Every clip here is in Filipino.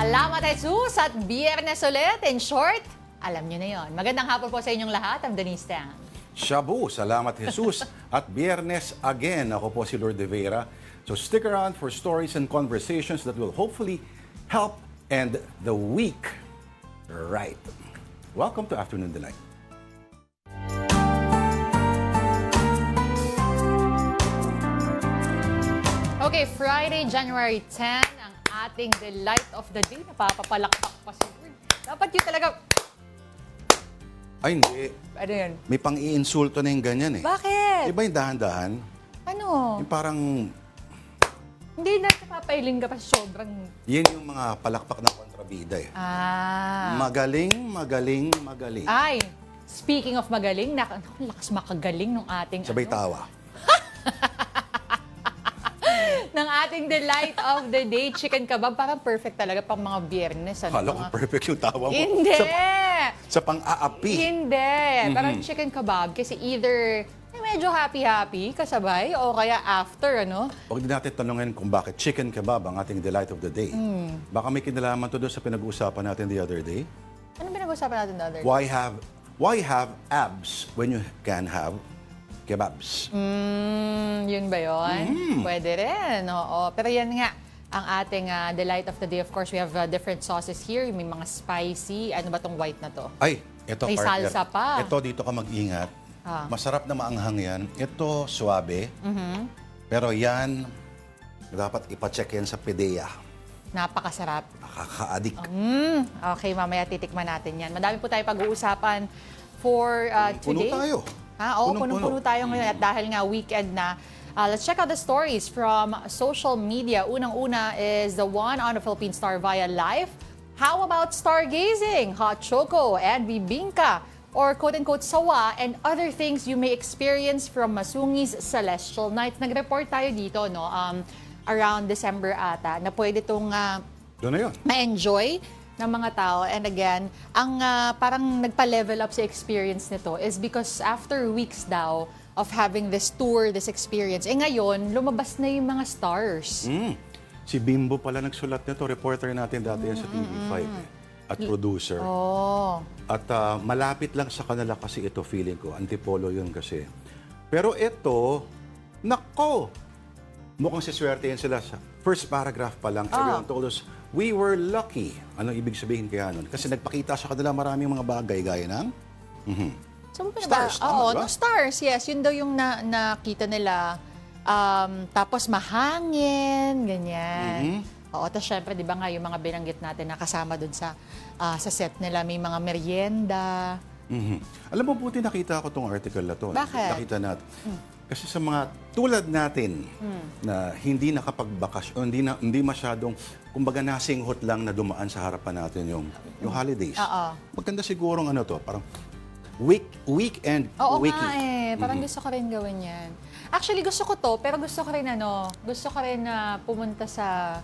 Salamat, Jesus! At Biyernes ulit. In short, alam nyo na yon. Magandang hapon po sa inyong lahat. I'm Denise. Shabu, salamat Jesus. At Biyernes again, ako po si Lourd de Veyra. So stick around for stories and conversations that will hopefully help end the week right. Welcome to Afternoon Delight. Okay, Friday, January 10, ang ating Delight of the Day. Napapapalakpak pa si Lourd. Dapat yun talaga... Ay, hindi. Ano yun? May pang-iinsulto na yung ganyan eh. Bakit? Di ba yung dahan-dahan? Ano? Yung parang, Hindi na napapailing ka pa sobrang... yun yung mga palakpak na kontrabida eh. Magaling, magaling, magaling. Ay, speaking of magaling, lakas makagaling ng ating... Sabay tawa. ng ating Delight of the Day, chicken kebab. Parang perfect talaga pang mga Biyernes. Kala ko perfect yung tawa mo. Hindi! Sa pang-aapi. Hindi. Parang chicken kebab. Kasi either medyo happy-happy kasabay o kaya after, ano? Huwag din natin tanungin kung bakit chicken kebab ang ating Delight of the Day. Baka may kinalaman to doon sa pinag-uusapan natin the other day. Ano pinag-usapan natin the other day? Why have abs when you can have kebabs? Yun ba yun? Pwede rin, oo. Pero yan nga, ang ating Delight of the Day. Of course, we have different sauces here. May mga spicy. Ano ba tong white na to? Ay, ito May partner. salsa pa. Ito, dito ka mag-ingat. Masarap na maanghang yan. Ito, suabe. Pero yan, dapat ipacheck yan sa PDEA. Napakasarap. Nakaka-addict. Okay, mamaya titikman natin yan. Madami po tayo pag-uusapan for today. Puno tayo. Oo, Punong-puno. punong-puno tayo ngayon at dahil nga weekend na. Let's check out the stories from social media. Unang-una is the one on the Philippine Star via live. How about stargazing, hot choco, and bibingka, or quote-unquote sawa, and other things you may experience from Masungi's Celestial Nights. Nag-report tayo dito, no, around December ata, na pwede itong Doon na yun. ma-enjoy ng mga tao. And again, ang parang nagpa-level up sa experience nito is because after weeks daw of having this tour, this experience, ngayon, lumabas na yung mga stars. Si Bimbo pala nagsulat nito. Reporter natin dati yan sa TV5 at producer. Oh. At malapit lang sa kanila kasi ito, feeling ko. Antipolo yun kasi. Pero ito, nako! Mukhang siswerte yan sila sa first paragraph pa lang. Everyone told us, we were lucky. Anong ibig sabihin kaya nun? Kasi nagpakita sa kanila maraming mga bagay gaya ng So, stars. Oo, Tama ba? no, stars, yes. Yun daw yung nakita nila. Tapos mahangin, ganyan. Oo, tapos syempre, di ba nga, yung mga binanggit natin na kasama dun sa set nila, may mga merienda. Alam mo, buti nakita ko tong article na to. Bakit? Nakita natin. Kasi sa mga tulad natin na hindi nakapagbakasyon, hindi masyadong, kumbaga nasinghot lang na dumaan sa harapan natin yung holidays. Maganda sigurong ano to, parang weekend Oo wiki. nga eh. Parang gusto ko rin gawin yan. Actually, gusto ko to, pero gusto ko rin pumunta sa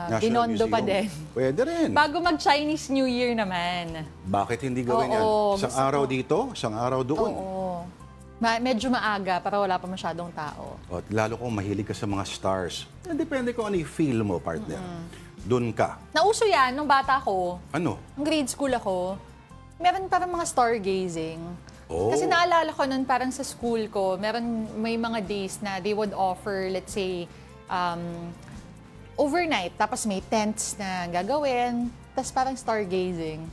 National Binondo pa Museum. din. Pwede rin. Bago mag-Chinese New Year naman. Bakit hindi gawin yan? Oo, Isang gusto araw ko. dito, isang araw doon. Oo. Medyo maaga para wala pa masyadong tao. At lalo kung mahilig ka sa mga stars. Depende kung ano yung feel mo, partner. Doon ka. Nauso yan nung bata ko. Ano? Nung grade school ako. Meron parang mga stargazing. Oh. Kasi naalala ko nun parang sa school ko, may mga days na they would offer, let's say, overnight. Tapos may tents na gagawin. Tapos parang stargazing.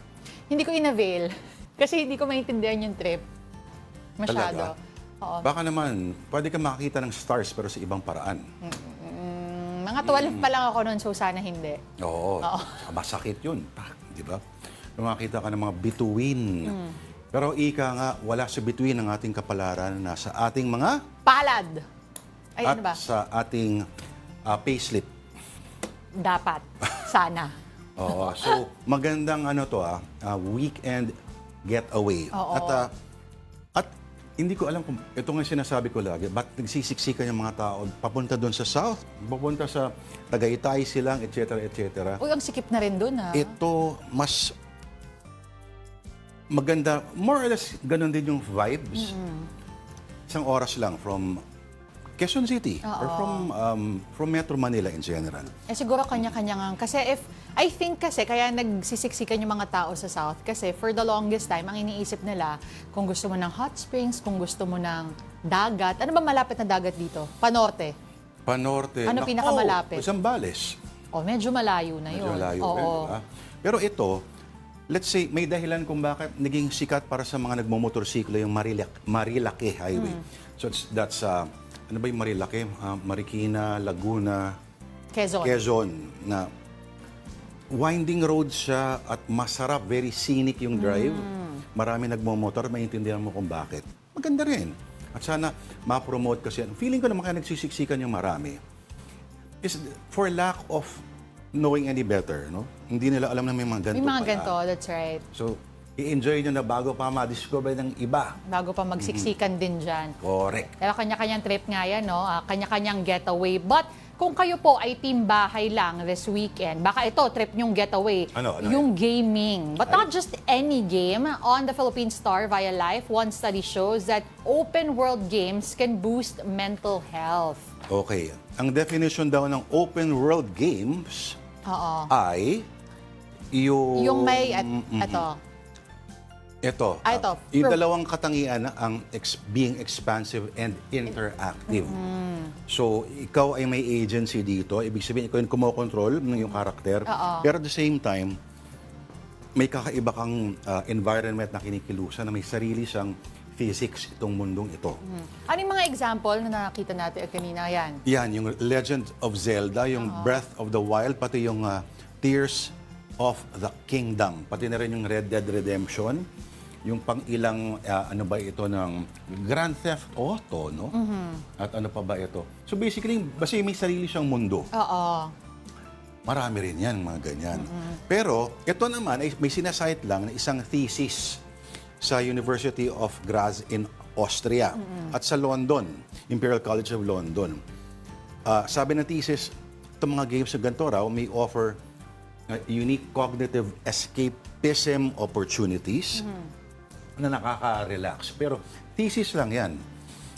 Hindi ko in-avail. Kasi hindi ko maintindihan yung trip. Masyado. Talaga? Oo. Baka naman, pwede ka makakita ng stars pero sa ibang paraan. Mga 12 pa lang ako nun, so sana hindi. Oo. Saka masakit yun. Di ba? Nung makakita ka ng mga bituin. Pero ika nga, wala sa bituin ang ating kapalaran na sa ating mga Palad! Ay, at ano ba? sa ating payslip. Dapat. Sana. Oo. So, magandang ano to weekend getaway. Oo. At hindi ko alam kung ito nga sinasabi ko lagi, ba't nagsisiksikan yung mga tao papunta doon sa south, papunta sa Tagaytay silang, etc. etc. Uy, ang sikip na rin dun, ha? Ito, mas maganda, more or less, ganun din yung vibes. Isang oras lang from Quezon City or from Metro Manila in general. Eh siguro kanya-kanya nga. Kasi I think kasi kaya nagsisiksikan yung mga tao sa South kasi for the longest time, ang iniisip nila, kung gusto mo ng hot springs, kung gusto mo ng dagat, ano ba malapit na dagat dito? Panorte. Panorte. Ano pinakamalapit? Zambales. Medyo malayo na yun. Medyo malayo Oo. rin, diba? Pero ito, let's say, may dahilan kung bakit naging sikat para sa mga nagmomotorsiklo yung Marilake Highway. So that's ano ba yung Marilake? Marikina, Laguna, Quezon. Na winding road siya at masarap, very scenic yung drive. Marami nagmomotor, maintindihan mo kung bakit. Maganda rin. At sana ma-promote kasi. Feeling ko naman kaya nagsisiksikan yung marami is for lack of knowing any better, no? Hindi nila alam na may mga ganito May mga pala. ganito, that's right. So, i-enjoy nyo na bago pa ma-discover ng iba. Bago pa magsiksikan din dyan. Correct. Pero kanya-kanyang trip nga yan, no? Kanya-kanyang getaway. But kung kayo po ay team bahay lang this weekend, baka ito, trip nyong getaway. Ano yung gaming. But not just any game. On the Philippine Star via Life, one study shows that open world games can boost mental health. Okay. Ang definition daw ng open world games ay Yung may, ito. Ito. Ito. Yung dalawang katangian ang being expansive and interactive. So, ikaw ay may agency dito. Ibig sabihin, ikaw yung kumokontrol ng iyong karakter. Pero at the same time, may kakaiba kang environment na kinikilusan na may sarili siyang physics itong mundong ito. Ano yung mga example na nakita natin kanina? Yan. Yan, yung Legend of Zelda, yung Breath of the Wild, pati yung Tears of the Kingdom. Pati na rin yung Red Dead Redemption, yung pang-ilang, ano ba ito, ng Grand Theft Auto, no? At ano pa ba ito? So basically, basta may sarili siyang mundo. Marami rin yan, mga ganyan. Pero, ito naman, ay may sinasite lang na isang thesis sa University of Graz in Austria at sa London, Imperial College of London. Sabi ng thesis, itong mga games na ganito raw may offer unique cognitive escapism opportunities na nakaka-relax. Pero thesis lang yan.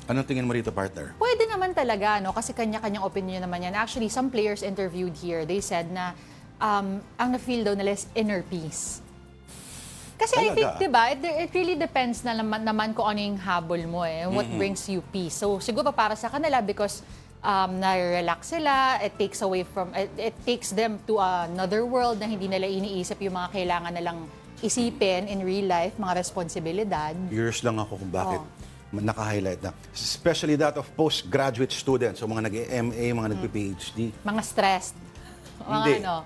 Anong tingin mo rito, partner? Pwede naman talaga, no? Kasi kanya-kanyang opinion naman yan. Actually, some players interviewed here, they said na ang na-feel daw nila is inner peace. Kasi I think, di ba, it really depends na naman kung ano yung habol mo eh, what brings you peace. So siguro para sa kanila because na-relax sila, it takes them to another world na hindi nila iniisip yung mga kailangan nilang isipin in real life, mga responsibilidad. Curious lang ako kung bakit naka-highlight na. Especially that of postgraduate students, o mga nag-MA, mga nag-PhD. Mga stressed. Hindi. Ano?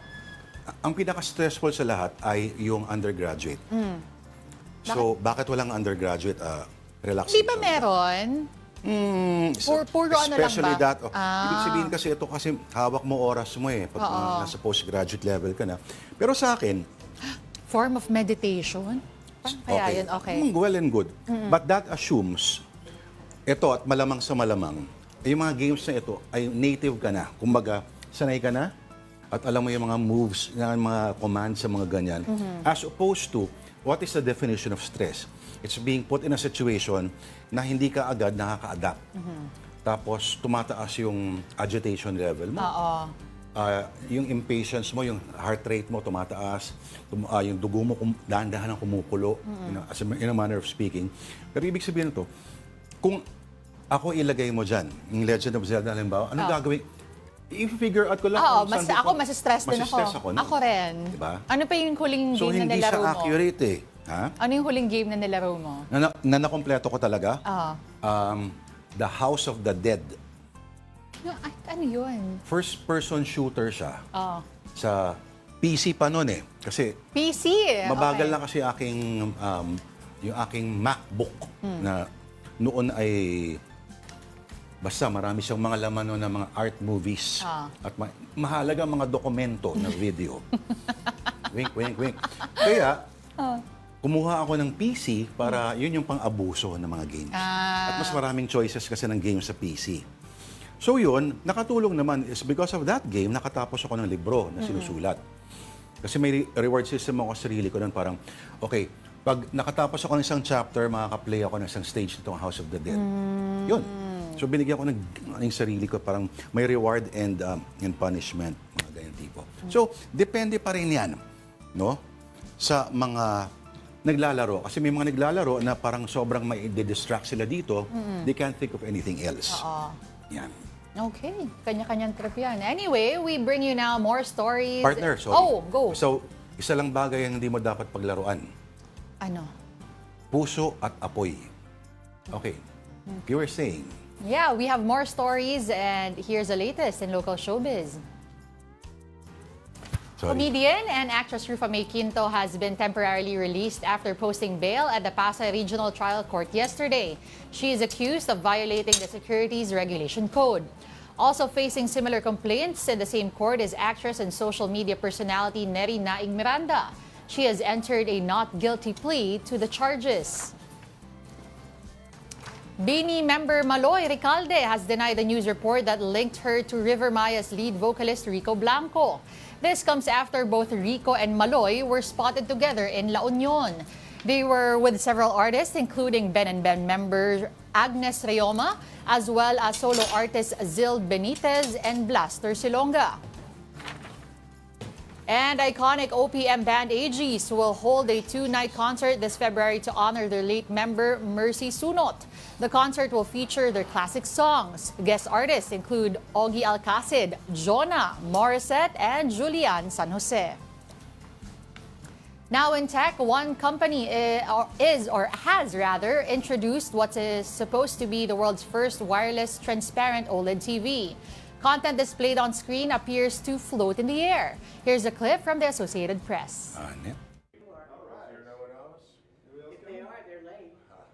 Ang pinaka-stressful sa lahat ay yung undergraduate. So, bakit walang undergraduate relaxation? Di ba meron? Puro ano lang ba? Especially that. Ibig sabihin kasi ito kasi hawak mo oras mo eh pag nasa postgraduate level ka na. Pero sa akin, form of meditation? Kaya yun, okay. Well and good. But that assumes, ito at malamang sa malamang, yung mga games na ito ay native ka na. Kumbaga, sanay ka na at alam mo yung mga moves, yung mga commands sa mga ganyan. As opposed to, what is the definition of stress? It's being put in a situation na hindi ka agad nakaka-adapt. Tapos, tumataas yung agitation level mo. Yung impatience mo, yung heart rate mo tumataas, yung dugo mo dahan-dahan ang kumukulo, in a manner of speaking. Pero ibig sabihin ito, kung ako ilagay mo dyan, yung Legend of Zelda, halimbawa, anong gagawin? I-figure out ko lang. Ako mas-stress din ako. Ako rin. Diba? Ano pa yung huling game na nilaro mo? So, hindi siya accurate eh. Ha? Ano yung huling game na nilaro mo? Na nakompleto ko talaga? The House of the Dead. Ano yun? First-person shooter siya. Sa PC pa noon eh. Kasi PC? mabagal na kasi yung aking MacBook na noon ay basta marami siyang mga laman noon na mga art movies at mahalaga mga dokumento na video. Wink, wink, wink. Kaya, kumuha ako ng PC para yun yung pang-abuso ng mga games. At mas maraming choices kasi ng games sa PC. So yun, nakatulong naman is because of that game, nakatapos ako ng libro na sinusulat. Kasi may reward system ako sa sarili ko nun parang, okay, pag nakatapos ako ng isang chapter, makaka-play ako ng isang stage nitong House of the Dead. Yun. So binigyan ko ng yung sarili ko, parang may reward and punishment, mga ganyan tipo. So, depende pa rin yan, no? Sa mga naglalaro. Kasi may mga naglalaro na parang sobrang may distract sila dito, they can't think of anything else. Yan. Okay, kanya-kanyang trip yan. Anyway, we bring you now more stories. Partner, sorry. Oh, go. So, isa lang bagay ang hindi mo dapat paglaruan. Ano? Puso at apoy. Okay. You were saying. Yeah, we have more stories and here's the latest in local showbiz. Sorry. Comedian and actress Rufa May Quinto has been temporarily released after posting bail at the Pasay Regional Trial Court yesterday. She is accused of violating the Securities Regulation Code. Also facing similar complaints in the same court is actress and social media personality Neri Naig Miranda. She has entered a not guilty plea to the charges. Bini member Maloy Recalde has denied the news report that linked her to River Maya's lead vocalist Rico Blanco. This comes after both Rico and Maloy were spotted together in La Union. They were with several artists, including Ben and Ben member Agnes Reyoma, as well as solo artists Zil Benitez and Blaster Silonga. And iconic OPM band AGs will hold a two-night concert this February to honor their late member Mercy Sunot. The concert will feature their classic songs. Guest artists include Ogie Alcacid, Jonah, Morissette, and Julian San Jose. Now in tech, one company has introduced what is supposed to be the world's first wireless transparent OLED TV. Content displayed on screen appears to float in the air. Here's a clip from the Associated Press.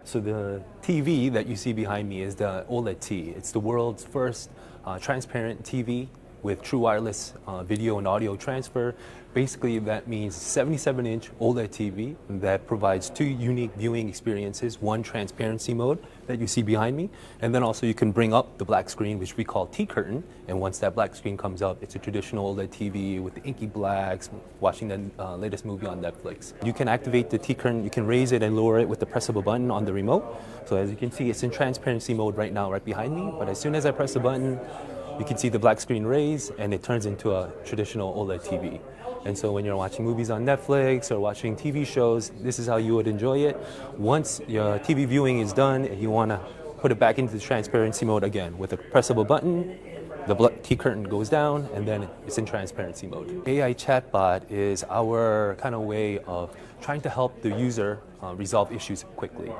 So the TV that you see behind me is the OLED T. It's the world's first transparent TV with true wireless video and audio transfer. Basically, that means 77-inch OLED TV that provides two unique viewing experiences, one transparency mode that you see behind me, and then also you can bring up the black screen, which we call T-curtain, and once that black screen comes up, it's a traditional OLED TV with the inky blacks, watching the latest movie on Netflix. You can activate the T-curtain, you can raise it and lower it with the press of a button on the remote. So as you can see, it's in transparency mode right now, right behind me, but as soon as I press the button, you can see the black screen raise, and it turns into a traditional OLED TV. And so when you're watching movies on Netflix or watching TV shows, this is how you would enjoy it. Once your TV viewing is done, you want to put it back into the transparency mode again. With a press of a button, the T-curtain goes down, and then it's in transparency mode. AI chatbot is our kind of way of trying to help the user resolve issues quickly.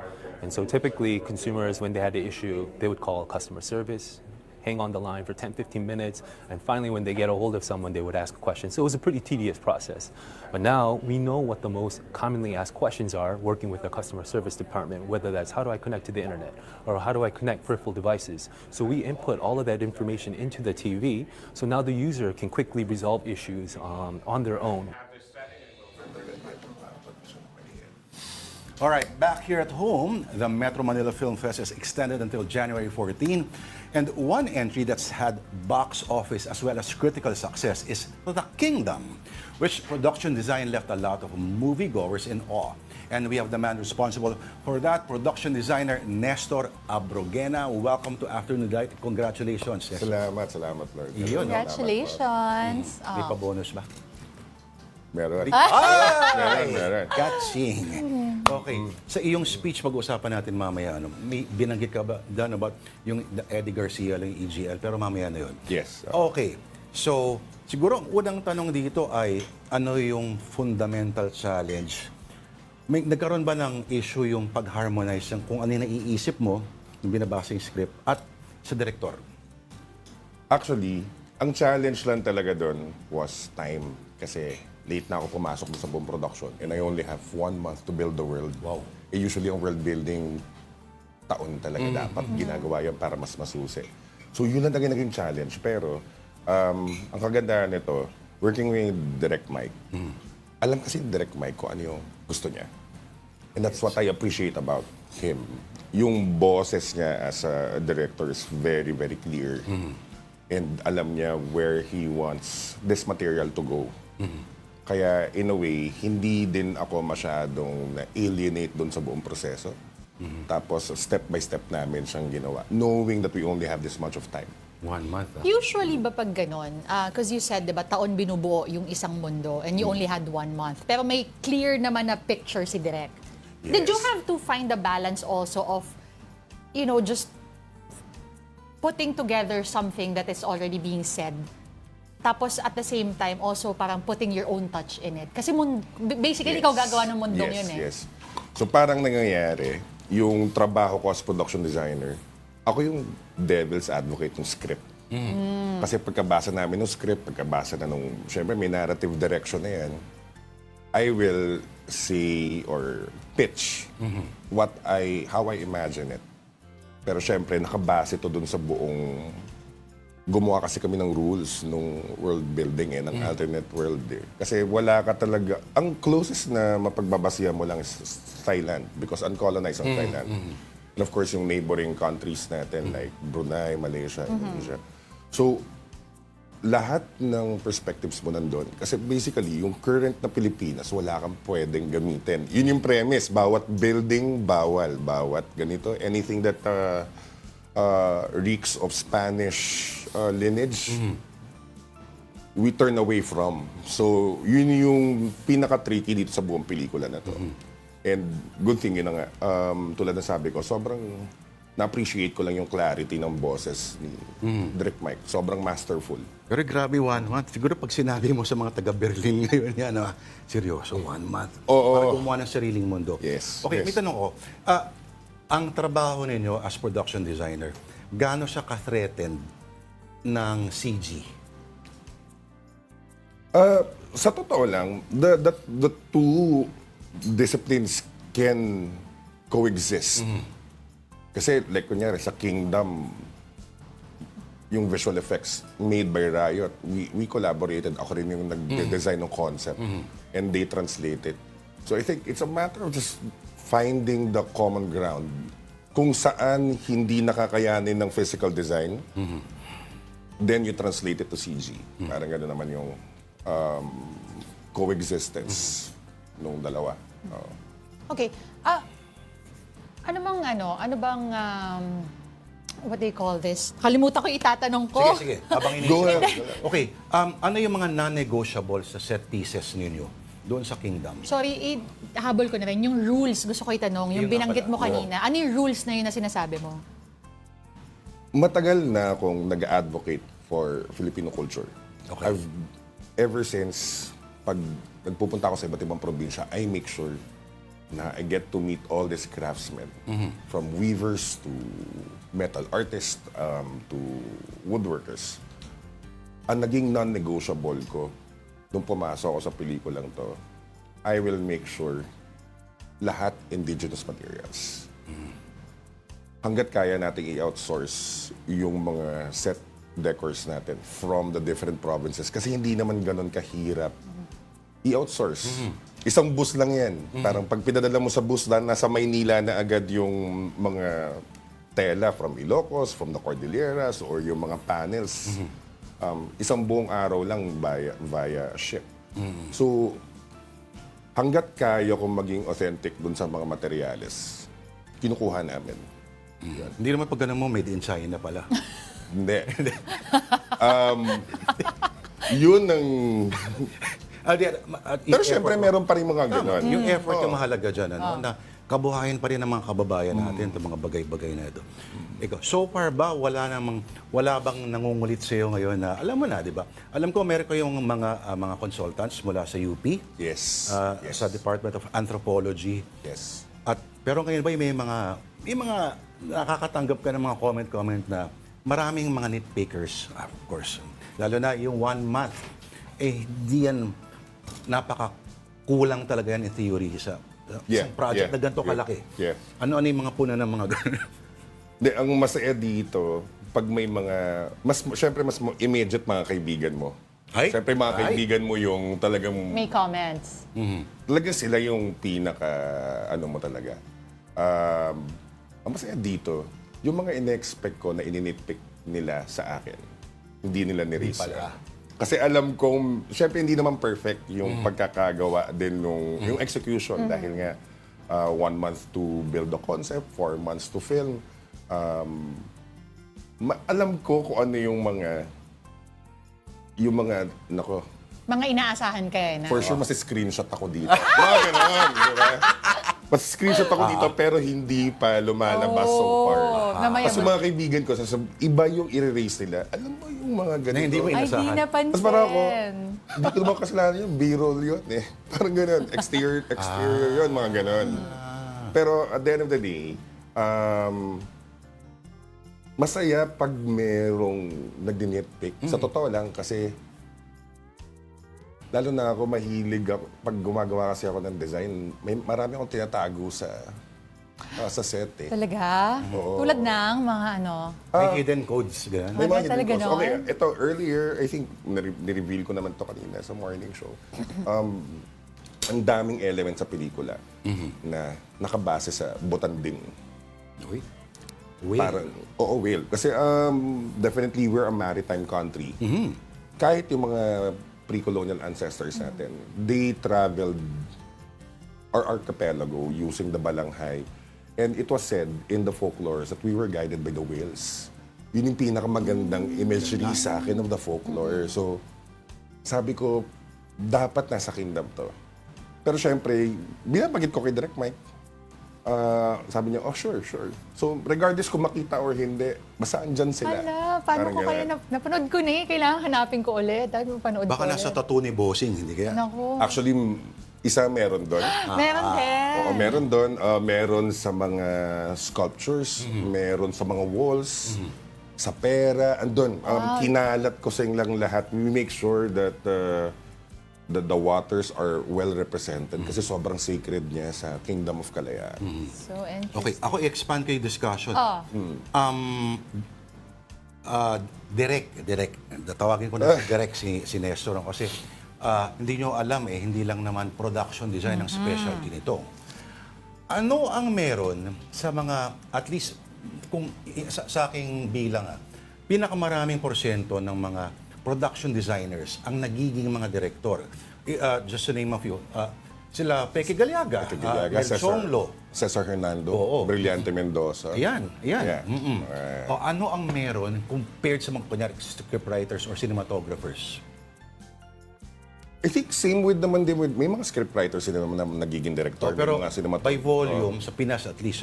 And so typically consumers, when they had an issue, they would call customer service, hang on the line for 10-15 minutes, and finally when they get a hold of someone, they would ask a question. So it was a pretty tedious process. But now we know what the most commonly asked questions are working with the customer service department, whether that's how do I connect to the internet, or how do I connect peripheral devices. So we input all of that information into the TV, so now the user can quickly resolve issues on their own. All right, back here at home, the Metro Manila Film Fest is extended until January 14. And one entry that's had box office as well as critical success is The Kingdom, which production design left a lot of moviegoers in awe. And we have the man responsible for that, production designer Nestor Abrogena. Welcome to Afternoon Delight. Congratulations. Nestor. Salamat, Lourd. Iyon, no? Congratulations. May pa-bonus ba? Meron. Meron. Catching. Okay. Sa iyong speech, pag-uusapan natin mamaya, may binanggit ka ba done about yung Eddie Garcia, yung EGL, pero mamaya na yun. Yes. Okay. So, siguro ang unang tanong dito ay, ano yung fundamental challenge? Nagkaroon ba ng issue yung pag-harmonize ng kung ano yung naiisip mo, yung binabasa yung script, at sa director? Actually, ang challenge lang talaga doon was time. Kasi late na ako pumasok sa buong production and I only have 1 month to build the world. Wow. Usually ang world building, taon talaga dapat ginagawa yan para mas masusi. So yun lang talaga naging challenge. Pero ang kagandahan nito, working with Direct Mike, alam kasi Direct Mike kung ano yung gusto niya. And that's what I appreciate about him. Yung boses niya as a director is very, very clear. And alam niya where he wants this material to go. Kaya in a way, hindi din ako masyadong na-alienate doon sa buong proseso. Tapos step by step namin siyang ginawa, knowing that we only have this much of time. 1 month. Usually ba pag ganon, because you said, di ba, taon binubuo yung isang mundo and you only had 1 month. Pero may clear naman na picture si Direk. Did you Yes. have to find the balance also of, just putting together something that is already being said? Tapos at the same time, also parang putting your own touch in it. Kasi basically, ikaw gagawa ng mundong yun eh. Yes. So parang nangyayari, yung trabaho ko as production designer, ako yung devil's advocate ng script. Kasi pagkabasa namin ng script, pagkabasa na nung, syempre may narrative direction na yan, I will see or pitch how I imagine it. Pero syempre, nakabase to dun sa buong, gumawa kasi kami ng rules nung world building ng alternate world eh. Kasi wala ka talaga, ang closest na mapagbabasihan mo lang is Thailand because uncolonized ang Thailand. And of course, yung neighboring countries natin like Brunei, Malaysia, Indonesia. So, lahat ng perspectives mo nandun. Kasi basically, yung current na Pilipinas, wala kang pwedeng gamitin. Yun yung premise. Bawat building, bawal. Bawat ganito. Anything that reeks of Spanish lineage, we turn away from. So, yun yung pinaka-tricky dito sa buong pelikula na to. And good thing yun na nga. Tulad na sabi ko, sobrang na-appreciate ko lang yung clarity ng boses ni Direk Mike. Sobrang masterful. Pero grabe 1 month. Siguro pag sinabi mo sa mga taga-Berlin ngayon yan, seryoso, 1 month. Oo. Para gumawa ng sariling mundo. Yes, Okay, yes. may tanong ko. Ang trabaho ninyo as production designer, gaano siya ka-threatened ng CG? Sa totoo lang, the two disciplines can coexist. Kasi like kunyari sa Kingdom, yung visual effects made by Riot, we collaborated. Ako rin yung nag-design ng concept and they translate it. So I think it's a matter of just finding the common ground kung saan hindi nakakayanin ng physical design, then you translate it to CG. Parang gano'n naman yung coexistence nung dalawa. Okay. Ano bang, what do you call this? Kalimutan ko itatanong ko. Sige. Habang Go iniisip. ahead. Okay. Ano yung mga non-negotiables sa set pieces ninyo doon sa Kingdom? Sorry, habol ko na rin. Yung rules, gusto ko itanong. Yung Yun nga binanggit pala. mo kanina. Ano yung rules na yun na sinasabi mo? Matagal na akong nag-advocate for Filipino culture. Okay. Ever since pag nagpupunta ako sa iba't ibang probinsya, I make sure na I get to meet all these craftsmen. From weavers to metal artists to woodworkers. Ang naging non-negotiable ko nung pumasok ako sa pelikulang to, I will make sure lahat indigenous materials. Hanggat kaya nating i-outsource yung mga set decors natin from the different provinces. Kasi hindi naman ganun kahirap i-outsource. Isang bus lang yan. Parang pag pinadala mo sa bus, nasa Maynila na agad yung mga tela from Ilocos, from the Cordilleras, or yung mga panels. Isang buong araw lang via ship. So, hanggat kaya kong maging authentic dun sa mga materyales, kinukuha namin. Hindi naman pag ganun mo, made in China pala. Hindi. Yun ang... Pero syempre, meron pa rin mga ganon. Yung effort yung mahalaga dyan, na kabuhayan pa rin ng mga kababayan natin, itong mga bagay-bagay na ito. Ikaw, so far ba, wala bang nangungulit sa'yo ngayon na, alam mo na, di ba? Alam ko, meron kayong mga consultants mula sa UP, Yes. sa Department of Anthropology. Yes. Pero ngayon ba, may mga nakakatanggap ka ng mga comment na maraming mga nitpickers, of course. Lalo na yung 1 month, di yan, napaka-kulang talaga yan in theory sa isang project na ganito kalaki. Yeah. Ano yung mga puna ng mga ganun? Hindi, ang masaya dito, pag may mga, syempre mas immediate mga kaibigan mo. Ay? Syempre mga Ay? kaibigan mo yung talagang, May comments. talagang sila yung pinaka, mo talaga. Ang masaya dito, yung mga in-expect ko na ininitpick nila sa akin, hindi nila ni-raise. pala. Kasi alam kong, syempre hindi naman perfect yung pagkakagawa din yung execution dahil nga 1 month to build the concept, 4 months to film. Alam ko kung ano yung mga, nako, Mga inaasahan kayo na. for sure, screenshot ako dito. Mga ganon, di ba? Screenshot ako dito, pero hindi pa lumalabas so far. Namaya Kasi mo. mga kaibigan ko, iba yung i-erase nila. Alam mo yung mga ganito. Na hindi mo Ay, di inasahan. napansin. Tapos parang ako, hindi ko naman kasalanan yun, B-roll yun eh. Parang gano'n, exterior yun, mga gano'n. Pero at the end of the day, masaya pag merong nagdi-nitpick. Sa totoo lang, kasi lalo na ako mahilig ako, pag gumagawa kasi ako ng design, marami akong tinatago sa set eh. Talaga? Oo. Tulad ng mga ano. May hidden codes, gano'n. May Ay, mga hidden talaga costs. nun? Okay, ito earlier, I think, nireveal ko naman to kanina sa morning show. Ang daming elements sa pelikula na nakabase sa botanding. Uy. Whale. Parang, oo, whale. Kasi definitely we're a maritime country. Kahit yung mga pre-colonial ancestors natin, they traveled our archipelago using the balanghay. And it was said in the folklore that we were guided by the whales. Yun yung pinakamagandang imagery sa akin of the folklore. So, sabi ko, dapat nasa kingdom to. Pero syempre, binabagit ko kay Direct Mike. Sabi niya, oh sure. So, regardless kung makita or hindi, basta andyan sila. Hala, paano Parang ko kayo ganun. napanood ko na eh. Kailangan hanapin ko ulit. Dahil mapanood Baka ko nasa ulit. tattoo ni Bossing, hindi kaya? Naku. Actually, isa meron doon. Meron din. Oo, meron doon. Meron sa mga sculptures, meron sa mga walls, sa pera, andun. Kinalat ko sa lang lahat. We make sure that the waters are well represented kasi sobrang sacred niya sa Kingdom of Kalayaan. So interesting. Okay, ako i-expand kay discussion. Direct. Tawagin ko na direct si Nestor kasi hindi nyo alam hindi lang naman production design ang specialty nito. Ano ang meron sa mga, at least kung sa aking bilang, pinakamaraming porsyento ng mga production designers ang nagiging mga direktor. Just to name a few. Sila Peque Galiaga, Mel Chonglo. Cesar Hernando, Oo. Brillante Mendoza. Ayan. Yeah. O ano ang meron compared sa mga kunyari scriptwriters or cinematographers? I think same with naman din with, may mga scriptwriters sila naman na nagiging director. Pero mga by volume, sa Pinas at least,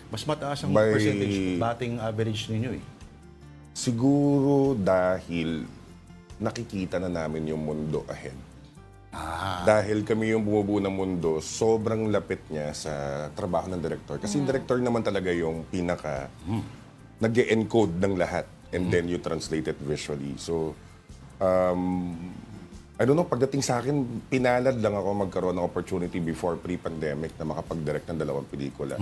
mas mataas ang By- percentage, batting average ninyo eh. Siguro dahil nakikita na namin yung mundo ahead. Dahil kami yung bumubuo ng mundo, sobrang lapit niya sa trabaho ng director. Kasi yung director naman talaga yung pinaka nag-encode ng lahat and then you translate it visually. So, I don't know, pagdating sa akin, pinalad lang ako magkaroon ng opportunity before pre-pandemic na makapag-direct ng 2 pelikula.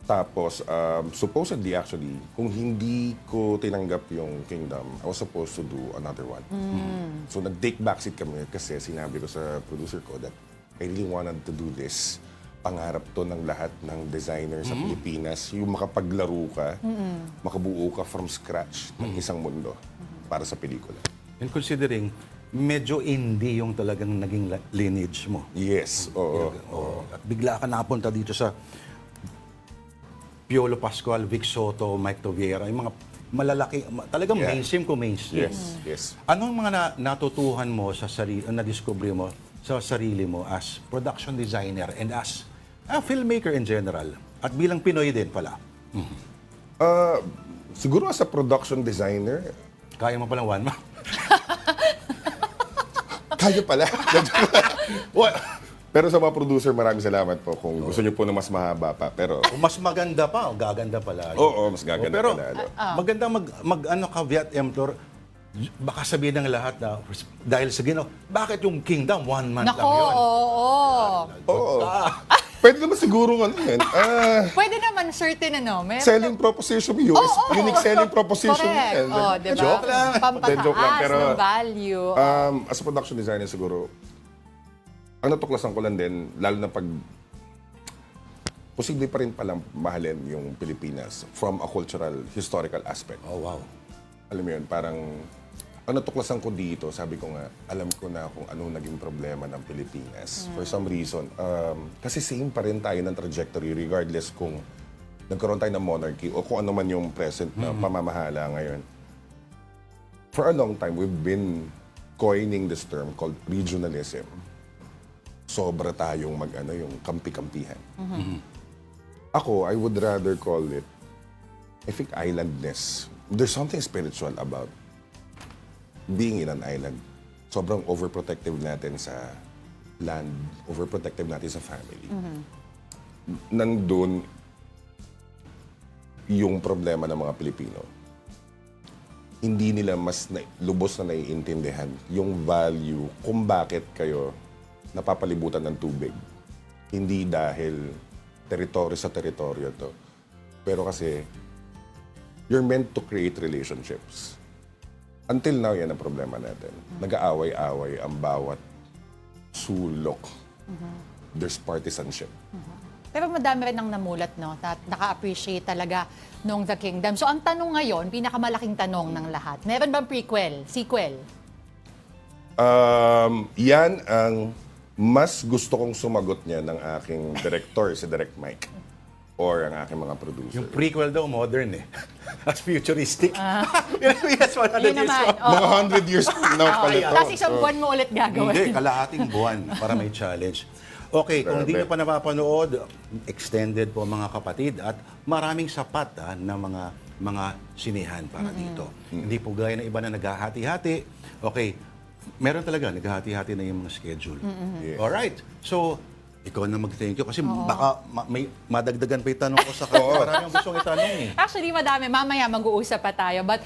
Tapos, supposedly actually, kung hindi ko tinanggap yung Kingdom, I was supposed to do another one. So, nag-take backseat kami kasi sinabi ko sa producer ko that I really wanted to do this. Pangarap to ng lahat ng designer sa Pilipinas. Yung makapaglaro ka, makabuo ka from scratch ng isang mundo para sa pelikula. And considering, medyo indie yung talagang naging lineage mo. Yes, oo. At bigla ka napunta dito sa Piolo Pascual, Vic Soto, Mike Veyra, yung mga malalaki, talagang Yeah. mainstream ko mainstream. Yes. Ano ang mga natutuhan mo sa sarili, na-discover mo sa sarili mo as production designer and as a filmmaker in general? At bilang Pinoy din pala. Siguro as a production designer, Kaya mo palang one man. kaya pala. Pero sa mga producer, maraming salamat po kung gusto niyo po na mas mahaba pa. Pero, O mas maganda pa, o gaganda pala. oo, mas gaganda Pero pa lalo. maganda mag caveat emptor, baka sabihin ng lahat na dahil sa Ginoo, bakit yung Kingdom 1 month Nako, lang yun? oo. Oo. Pwede naman siguro yan. Pwede naman certain meron Selling proposition, unique selling proposition. Correct. yan. Diba? Joke lang. Pampataas Joke lang, pero, ng value. As a production designer siguro, ang natuklasan ko lang din, lalo na pag posible pa rin palang mahalin yung Pilipinas from a cultural, historical aspect. Oh, wow. Alam mo yun, parang ang natuklasan ko dito, sabi ko nga, alam ko na kung anong naging problema ng Pilipinas. For some reason, kasi same pa rin tayo ng trajectory regardless kung nagkaroon tayo ng monarchy o kung ano man yung present na pamamahala ngayon. For a long time, we've been coining this term called regionalism. Sobra tayong yung kampi-kampihan. Ako, I would rather call it, I think, islandness. There's something spiritual about being in an island. Sobrang overprotective natin sa land, overprotective natin sa family. Nandun yung problema ng mga Pilipino. Hindi nila lubos na naiintindihan yung value kung bakit kayo napapalibutan ng tubig. Hindi dahil teritoryo sa teritoryo to. Pero kasi, you're meant to create relationships. Until now, yan ang problema natin. Nag-aaway-away ang bawat sulok. There's partisanship. Pero madami rin ang namulat, no? Naka-appreciate talaga nung The Kingdom. So ang tanong ngayon, pinakamalaking tanong ng lahat, meron bang prequel, sequel? Yan ang mas gusto kong sumagot niya ng aking director, si Direct Mike. Or ang aking mga producer. Yung prequel daw, modern eh. As futuristic. Yes, 100 Yun years naman. from. Mga 100 years now pala ito. Tapos isang buwan mo ulit gagawin. Hindi, kalahating buwan para may challenge. Okay, kung hindi nyo pa napapanood, extended po mga kapatid at maraming sapat na mga sinehan para dito. Hindi po gaya ng iba na naghahati-hati. Okay, meron talaga, naghahati-hati na yung mga schedule. Yes. Alright, so ikaw na mag-thank you kasi baka may madagdagan pa yung tanong ko sa kanya. Marami ang gustong itanong eh. Actually, madami. Mamaya mag-uusap pa tayo. But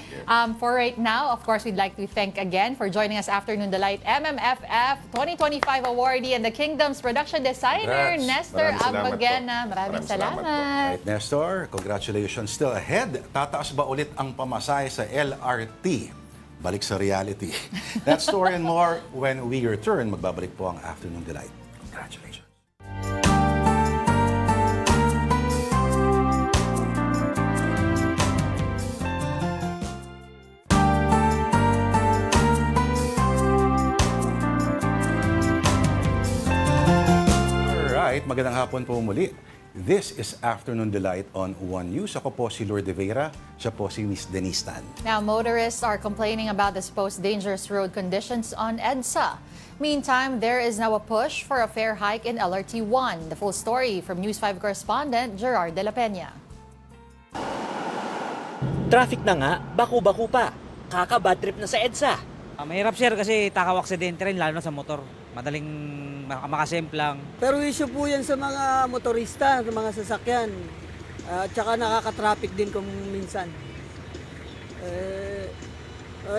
for right now, of course, we'd like to thank again for joining us Afternoon Delight MMFF 2025 awardee and the Kingdom's production designer, Congrats. Nestor Maraming salamat Abagena. po. Maraming Salamat po. salamat. Right, Nestor, congratulations. Still ahead. Tataas ba ulit ang pamasahe sa LRT? Balik sa reality. That story and more when we return. Magbabalik po ang Afternoon Delight. Congratulations. Alright, magandang hapon po muli. This is Afternoon Delight on One News. Ako po si Lourd de Veyra. Siya po si Miss Denise. Now, motorists are complaining about the supposed dangerous road conditions on EDSA. Meantime, there is now a push for a fare hike in LRT1. The full story from News 5 correspondent Gerard de la Peña. Traffic na nga, baku-baku pa. Kaka-bad trip na sa EDSA. Mahirap sir kasi takaw aksidente rin lalo na sa motor. Madaling makasemplang. Pero issue po yan sa mga motorista, sa mga sasakyan. At saka nakaka-traffic din kung minsan.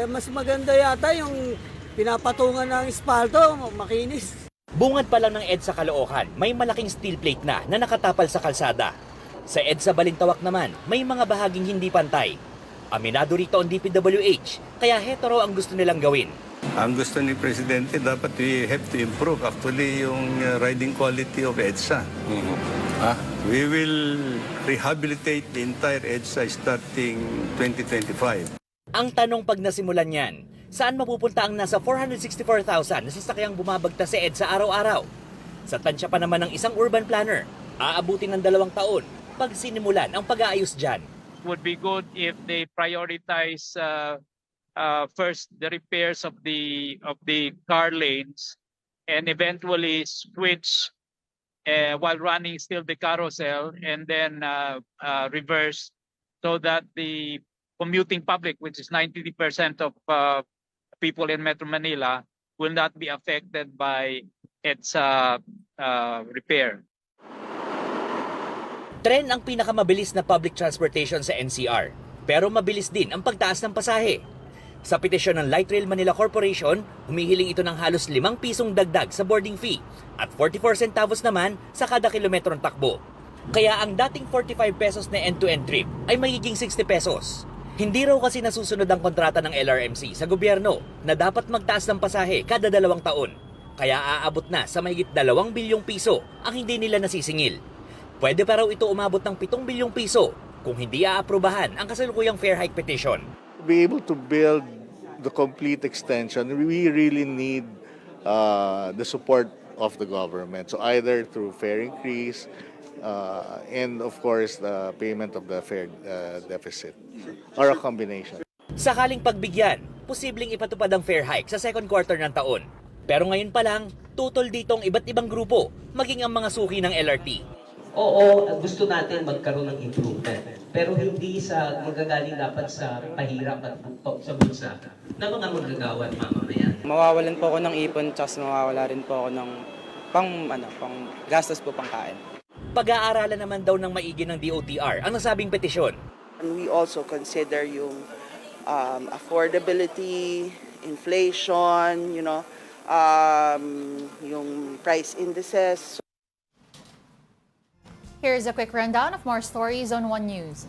Mas maganda yata yung pinapatungan ng espalto, makinis. Bungad pa lang ng EDSA Caloocan, may malaking steel plate na nakatapal sa kalsada. Sa EDSA Balintawak naman, may mga bahaging hindi pantay. Aminado rito ang DPWH, kaya heto raw ang gusto nilang gawin. Ang gusto ni Presidente, dapat we have to improve actually yung riding quality of EDSA. We will rehabilitate the entire EDSA starting 2025. Ang tanong pag nasimulan yan, saan mapupunta ang nasa 464,000 na sasakyang bumabagta sa EDSA araw-araw? Sa tansya pa naman ng isang urban planner, aabutin ng 2 taon pag sinimulan ang pag-aayos dyan. Would be good if they prioritize first the repairs of the car lanes and eventually switch while running still the carousel and then reverse so that the commuting public, which is 90% of people in Metro Manila, will not be affected by its repair. Tren ang pinakamabilis na public transportation sa NCR, pero mabilis din ang pagtaas ng pasahe. Sa petisyon ng Light Rail Manila Corporation, humihiling ito ng halos 5 pisong dagdag sa boarding fee at 44 centavos naman sa kada kilometrong takbo. Kaya ang dating 45 pesos na end-to-end trip ay magiging 60 pesos. Hindi raw kasi nasusunod ang kontrata ng LRMC sa gobyerno na dapat magtaas ng pasahe kada 2 taon. Kaya aabot na sa mahigit 2 bilyong piso ang hindi nila nasisingil. Pwede pa raw ito umabot ng 7 bilyong piso kung hindi aaprubahan ang kasalukuyang fare hike petition. Be able to build the complete extension, we really need the support of the government. So either through fare increase and of course the payment of the fare deficit or a combination. Sakaling pagbigyan, posibleng ipatupad ang fare hike sa second quarter ng taon. Pero ngayon pa lang, tutol dito ang iba't ibang grupo, maging ang mga suki ng LRT. Oo, gusto natin magkaroon ng improvement. Pero hindi sa magagaling dapat sa pahirap at sa bulsa na mga manggagawa at mamamayan. Mawawalan po ako ng ipon, tsaka mawawala rin po ako ng pang gastos po pangkain. Pag-aaralan naman daw ng maigi ng DOTR ang nasabing petisyon. And we also consider yung affordability, inflation, yung price indices. Here's a quick rundown of more stories on One News.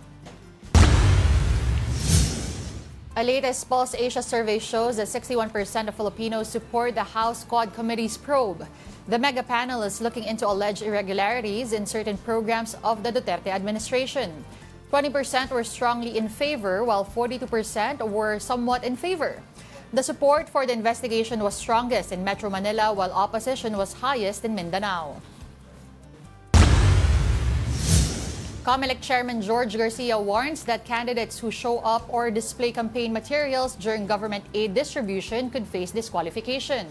A latest Pulse Asia survey shows that 61% of Filipinos support the House Quad Committee's probe. The mega panel is looking into alleged irregularities in certain programs of the Duterte administration. 20% were strongly in favor, while 42% were somewhat in favor. The support for the investigation was strongest in Metro Manila, while opposition was highest in Mindanao. COMELEC Chairman George Garcia warns that candidates who show up or display campaign materials during government aid distribution could face disqualification.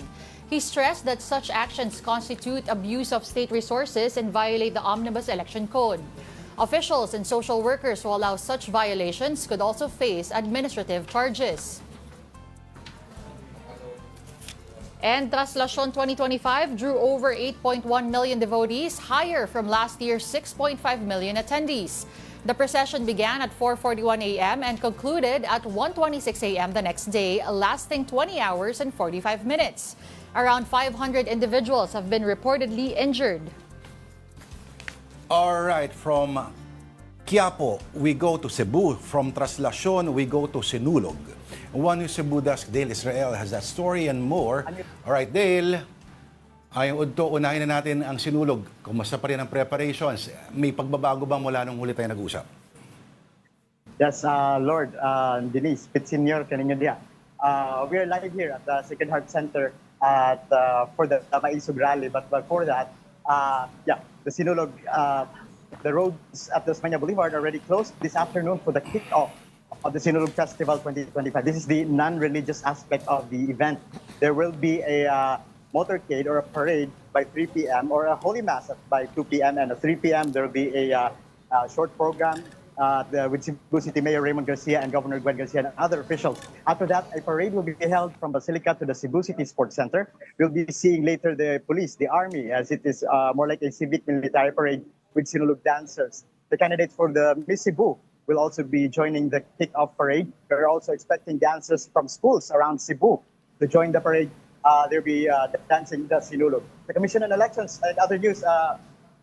He stressed that such actions constitute abuse of state resources and violate the Omnibus Election Code. Officials and social workers who allow such violations could also face administrative charges. And Traslacion 2025 drew over 8.1 million devotees, higher from last year's 6.5 million attendees. The procession began at 4:41 a.m. and concluded at 1:26 a.m. the next day, lasting 20 hours and 45 minutes. Around 500 individuals have been reportedly injured. All right, from Quiapo, we go to Cebu. From Traslacion, we go to Sinulog. One News Cebu Desk, Dale Israel has that story and more. All right, Dale, ayong udto, unahin na natin ang Sinulog. Kumusta pa rin ang preparations? May pagbabago bang mula nung huli tayo nag-usap? Yes, Lourd, Denise, Pitsenyor, kaninyo diya. We are live here at the Sacred Heart Center for the Maisog Rally. But before that, the Sinulog, the roads at the Tasmania Boulevard are already closed this afternoon for the kick-off of the Sinulog Festival 2025. This is the non-religious aspect of the event. There will be a motorcade or a parade by 3 p.m. or a Holy Mass by 2 p.m. And at 3 p.m. there will be a short program with Cebu City Mayor Raymond Garcia and Governor Gwen Garcia and other officials. After that, a parade will be held from Basilica to the Cebu City Sports Center. We'll be seeing later the police, the army, as it is more like a civic military parade with Sinulog dancers. The candidates for the Miss Cebu will also be joining the kick-off parade. We're also expecting dancers from schools around Cebu to join the parade. They'll be dancing the Sinulog. The Commission on Elections and other news,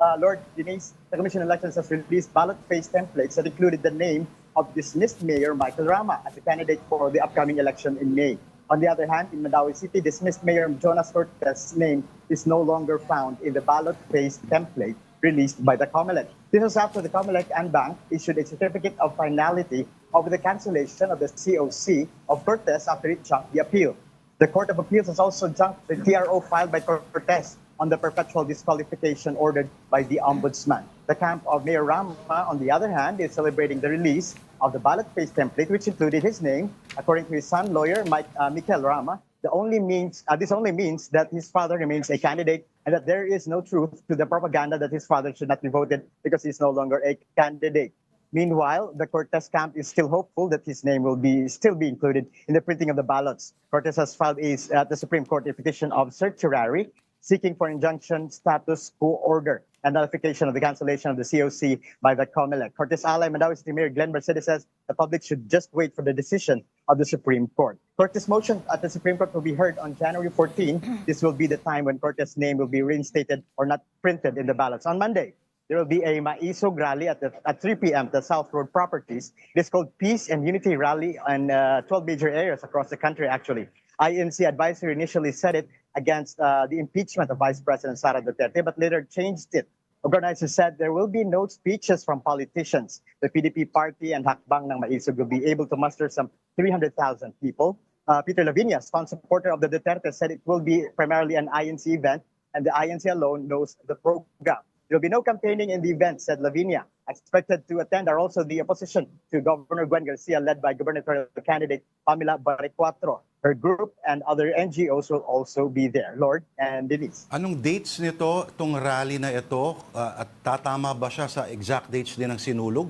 Lourd, Denise, the Commission on Elections has released ballot face templates that included the name of dismissed Mayor Michael Rama as a candidate for the upcoming election in May. On the other hand, in Mandaue City, dismissed Mayor Jonas Cortez's name is no longer found in the ballot face template released by the COMELEC. This was after the COMELEC and Bank issued a certificate of finality over the cancellation of the COC of Cortez after it junked the appeal. The Court of Appeals has also junked the TRO filed by Cortez on the perpetual disqualification ordered by the Ombudsman. The camp of Mayor Rama, on the other hand, is celebrating the release of the ballot face template, which included his name. According to his son, lawyer Michael Rama, this only means that his father remains a candidate and that there is no truth to the propaganda that his father should not be voted because he's no longer a candidate. Meanwhile, the Cortez camp is still hopeful that his name will still be included in the printing of the ballots. Cortez has filed at the Supreme Court a petition of certiorari seeking for injunction status quo order and notification of the cancellation of the COC by the COMELEC. Cortez ally Mandaue City Mayor Glenn Mercedes says the public should just wait for the decision of the Supreme Court. Cortez motion at the Supreme Court will be heard on January 14. This will be the time when Cortez's name will be reinstated or not printed in the ballots. On Monday, there will be a Maisog rally at 3 p.m. at the South Road Properties. It is called Peace and Unity Rally in 12 major areas across the country, actually. INC advisory initially said it against the impeachment of Vice President Sara Duterte, but later changed it. Organizers said there will be no speeches from politicians. The PDP party and Hakbang ng Maisog will be able to muster some 300,000 people. Peter Lavinia, strong supporter of the Duterte, said it will be primarily an INC event, and the INC alone knows the program. There will be no campaigning in the event, said Lavinia. Expected to attend are also the opposition to Governor Gwen Garcia, led by gubernatorial candidate Pamela Barrecuatro. Her group and other NGOs will also be there. Lourd and Denise. Anong dates nito, itong rally na ito? At tatama ba siya sa exact dates din ng sinulog?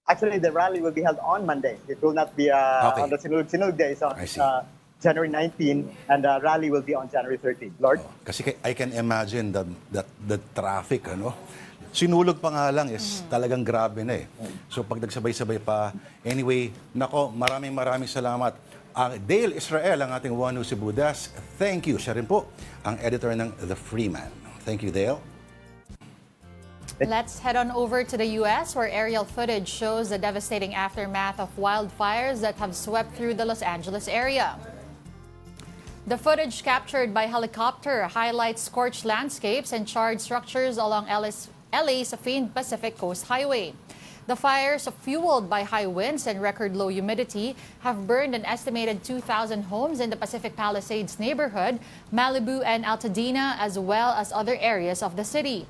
Actually, the rally will be held on Monday. It will not be on the Sinulog Day. So, January 19, and the rally will be on January 13. Lourd? Kasi I can imagine the traffic, ano? Sinulog pa nga lang is talagang grabe na eh. So pag nagsabay-sabay pa, anyway, nako, maraming salamat. Dale Israel, ang ating One News Cebu desk. Thank you. Siya rin po ang editor ng The Freeman. Thank you, Dale. Let's head on over to the U.S. where aerial footage shows the devastating aftermath of wildfires that have swept through the Los Angeles area. The footage captured by helicopter highlights scorched landscapes and charred structures along LA's famed Pacific Coast Highway. The fires, fueled by high winds and record low humidity, have burned an estimated 2,000 homes in the Pacific Palisades neighborhood, Malibu and Altadena, as well as other areas of the city.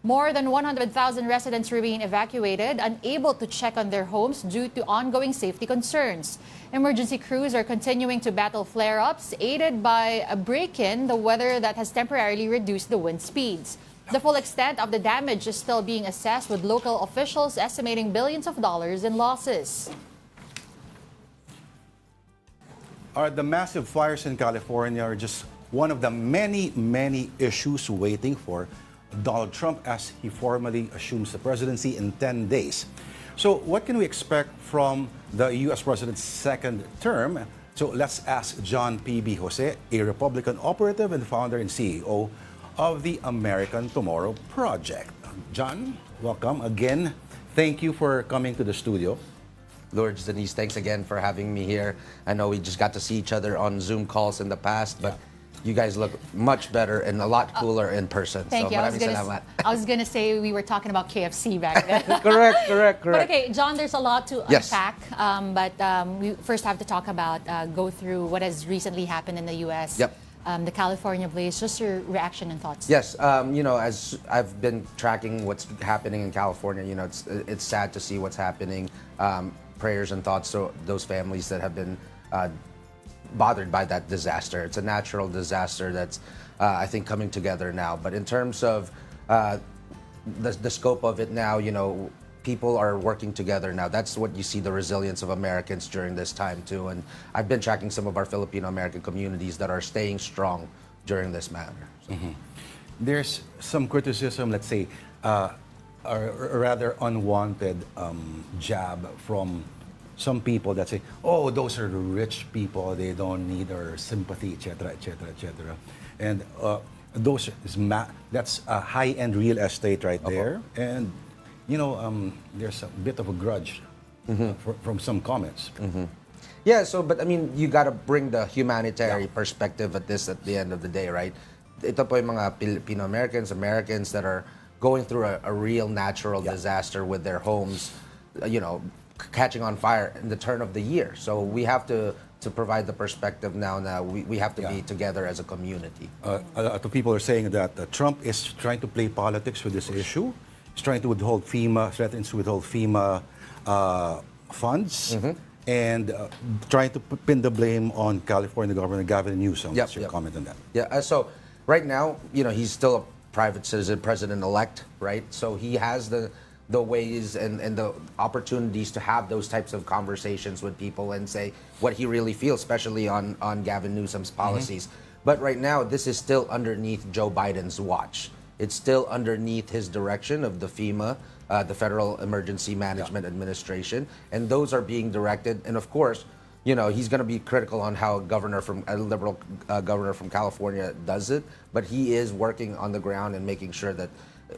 More than 100,000 residents remain evacuated, unable to check on their homes due to ongoing safety concerns. Emergency crews are continuing to battle flare-ups, aided by a break-in the weather that has temporarily reduced the wind speeds. The full extent of the damage is still being assessed, with local officials estimating billions of dollars in losses. The massive fires in California are just one of the many issues waiting for Donald Trump as he formally assumes the presidency in 10 days. So what can we expect from the U.S. president's second term? So let's ask John P.B. Jose, a Republican operative and founder and CEO of the American Tomorrow Project. John, welcome again. Thank you for coming to the studio. Lourd, Denise, thanks again for having me here. I know we just got to see each other on Zoom calls in the past, but you guys look much better and a lot cooler in person. Thank you. I was gonna say we were talking about KFC back then. Correct. But okay, John, there's a lot to unpack. But we first have to talk about, go through what has recently happened in the U.S. Yep. The California blaze. Just your reaction and thoughts. Yes, as I've been tracking what's happening in California, it's sad to see what's happening. Prayers and thoughts to those families that have been bothered by that disaster. It's a natural disaster that's, I think, coming together now. But in terms of the scope of it now, people are working together now. That's what you see, the resilience of Americans during this time too. And I've been tracking some of our Filipino-American communities that are staying strong during this matter. So. There's some criticism, let's say, or rather unwanted jab from some people that say, oh, those are rich people, they don't need our sympathy, etc., etc., etc. And that's a high-end real estate right there. And there's a bit of a grudge from some comments. Yeah, but I mean, you gotta bring the humanitarian perspective at the end of the day, right? Ito po yung mga Filipino-Americans, Americans that are going through a real natural disaster with their homes, catching on fire in the turn of the year. So we have to provide the perspective now that we have to be together as a community. A lot of people are saying that Trump is trying to play politics with this issue. He's trying to threatens to withhold FEMA funds, and trying to pin the blame on California Governor Gavin Newsom. What's your comment on that? Yeah, so right now, he's still a private citizen, president-elect, right? So he has the ways and the opportunities to have those types of conversations with people and say what he really feels, especially on Gavin Newsom's policies. But right now, this is still underneath Joe Biden's watch. It's still underneath his direction of the FEMA, the Federal Emergency Management Administration, and those are being directed. And of course, he's going to be critical on how a liberal governor from California does it, but he is working on the ground and making sure that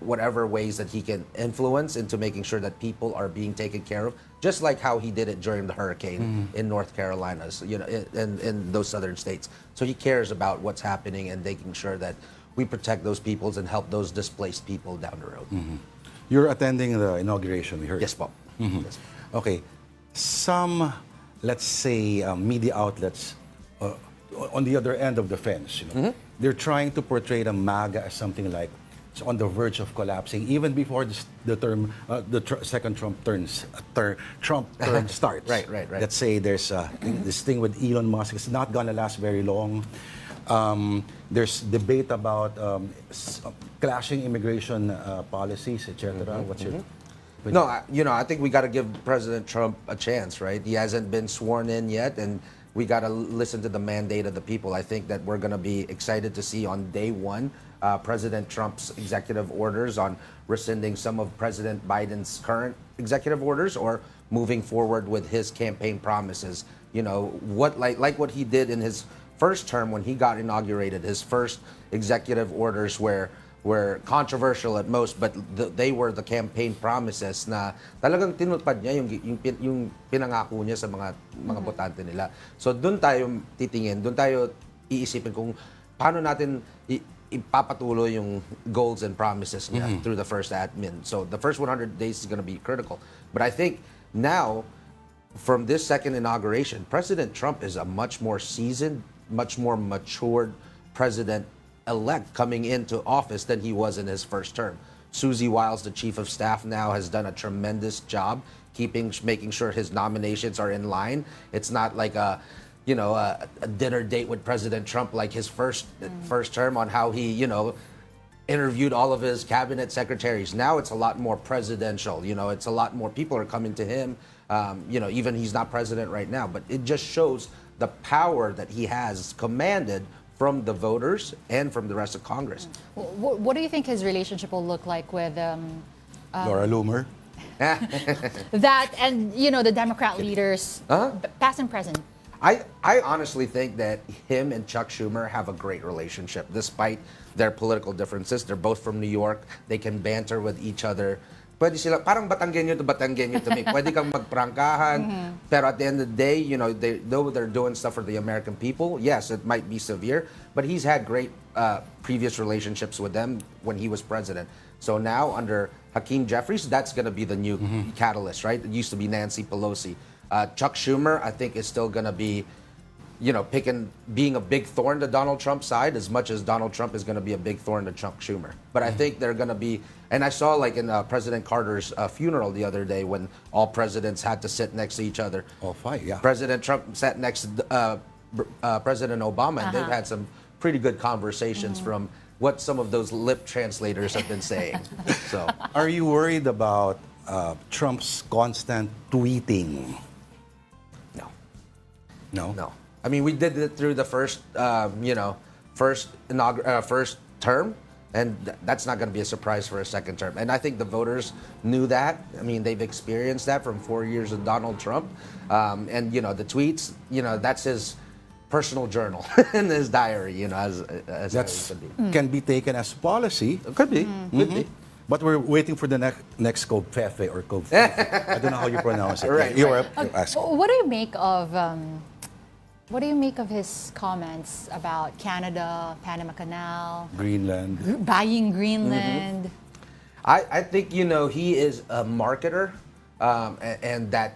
whatever ways that he can influence into making sure that people are being taken care of, just like how he did it during the hurricane in North Carolina, in those southern states. So he cares about what's happening and making sure that we protect those peoples and help those displaced people down the road. You're attending the inauguration, we heard. Yes, po. Okay. Some let's say, media outlets on the other end of the fence. They're trying to portray the MAGA as something like it's on the verge of collapsing, even before the second Trump term starts. Right. Let's say there's this thing with Elon Musk. It's not gonna last very long. There's debate about clashing immigration policies, etc. What's your No, I think we got to give President Trump a chance, right? He hasn't been sworn in yet, and we got to listen to the mandate of the people. I think that we're going to be excited to see on day one President Trump's executive orders on rescinding some of President Biden's current executive orders or moving forward with his campaign promises. Like what he did in his first term when he got inaugurated, his first executive orders were controversial at most, but they were the campaign promises na talagang tinupad niya yung pinangako niya sa mga botante nila. So doon tayo titingin, doon tayo iisipin kung paano natin ipapatuloy yung goals and promises niya through the first admin. So the first 100 days is going to be critical. But I think now, from this second inauguration, President Trump is a much more seasoned, much more matured president-elect coming into office than he was in his first term. Susie Wiles, the chief of staff now, has done a tremendous job making sure his nominations are in line. It's not like a dinner date with President Trump like his first term on how he, interviewed all of his cabinet secretaries. Now it's a lot more presidential. It's a lot more people are coming to him. Even he's not president right now, but it just shows the power that he has commanded from the voters and from the rest of Congress. What do you think his relationship will look like with Laura Loomer? that and the Democrat leaders, past and present? I honestly think that him and Chuck Schumer have a great relationship, despite their political differences. They're both from New York. They can banter with each other. Pwede sila, parang Batanggenyo to me. Pwede kang magprangkahan, pero at the end of the day, though they're doing stuff for the American people, yes, it might be severe, but he's had great previous relationships with them when he was president. So now, under Hakeem Jeffries, that's going to be the new catalyst, right? It used to be Nancy Pelosi. Chuck Schumer, I think, is still going to be, being a big thorn to Donald Trump's side as much as Donald Trump is going to be a big thorn to Chuck Schumer. But I think they're going to be, and I saw like in President Carter's funeral the other day when all presidents had to sit next to each other. Oh, fine, yeah. President Trump sat next to President Obama, and they've had some pretty good conversations from what some of those lip translators have been saying. So, are you worried about Trump's constant tweeting? No. I mean, we did it through the first term, and that's not going to be a surprise for a second term. And I think the voters knew that. I mean, they've experienced that from 4 years of Donald Trump. And the tweets, that's his personal journal in his diary, as That's it could be. can be taken as policy. It could be. Could be. But we're waiting for the next Covfefe or Covfefe. I don't know how you pronounce it. Right, You're right. asking. What do you make of his comments about Canada, Panama Canal, Greenland? buying Greenland? I think, he is a marketer, and that